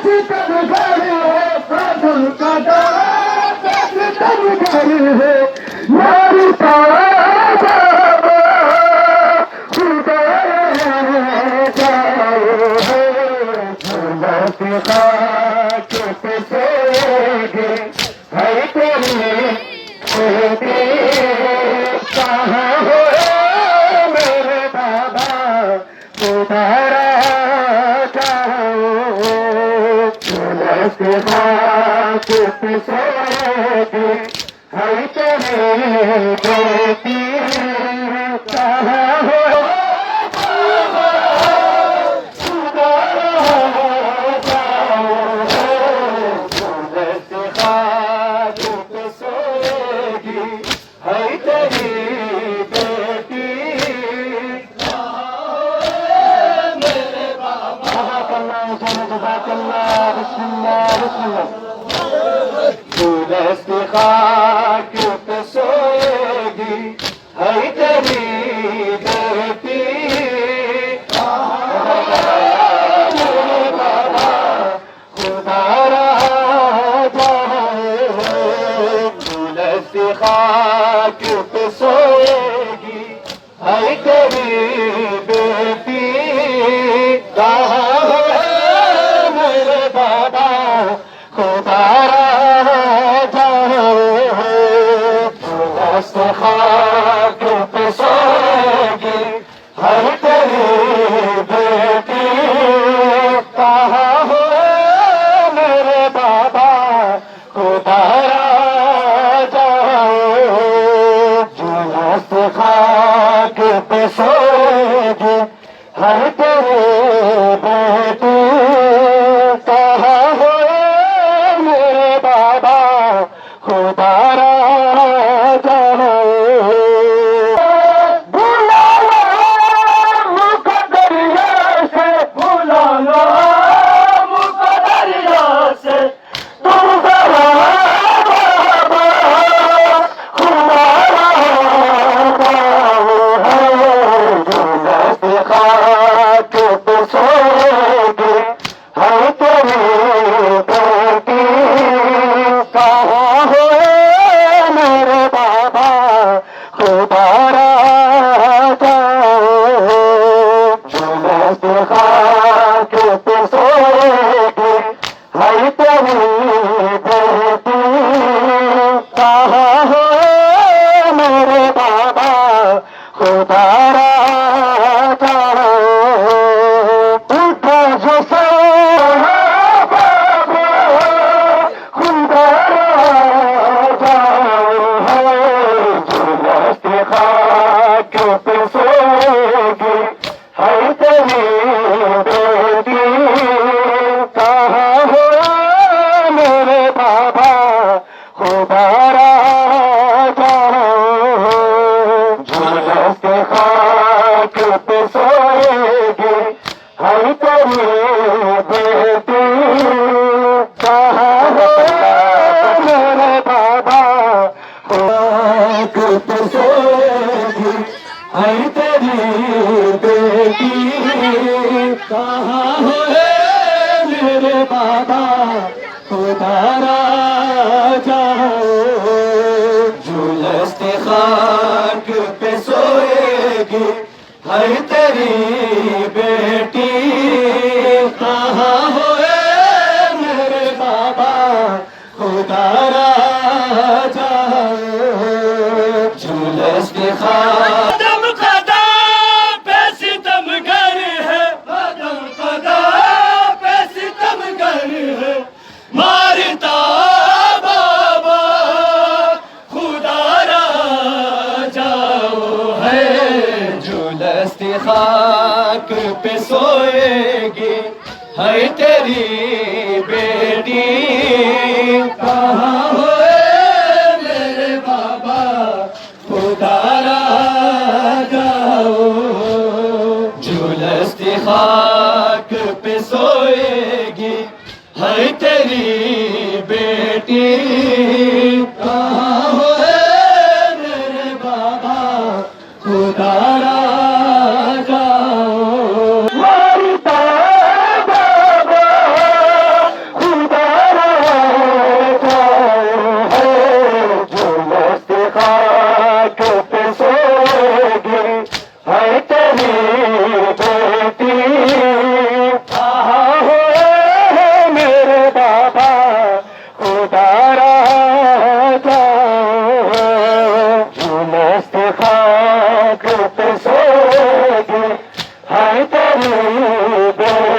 सितम घर है साधु का दाता सितम घर है यारी पाबा खुदा जाओ है के खाक पे सोएंगे है तेरे बेटे कहाँ हो मेरे बाबा उधारा जाओ के खाक पे सोएंगे है तेरे बेटी कहाँ हो खाक पे सोएगी है तेरी बेटी मेरे बाबा खुदा जाए खाक पे सोएगी है तेरी बेटी कहाँ है मेरे बाबा खुदा खाक पे सोएगी हर तेरी बेटी कहाँ हो मेरे बाबा खुदा जाओ खाक पे सोएगी हर तेरी बेटी कहाँ हो मेरे बाबा खुदा कहाँ है मेरे बाबा खुदा जाओ झूलस्ते खाक पे सोएगी है तेरी बेटी कहाँ है मेरे बाबा खुदा जाओ झूलस्ते खाक खाक पे सोएगी है तेरी बेटी कहाँ हो मेरे बाबा खुदा जाओ झूलस्ती खाक पे सोएगी है तेरी बेटी कहाँ हो मेरे बाबा खुदा तेरी बेटी कहाँ हो मेरे बाबा खुदा राजा मस्त खाक पे सोएगी है तेरी बेटी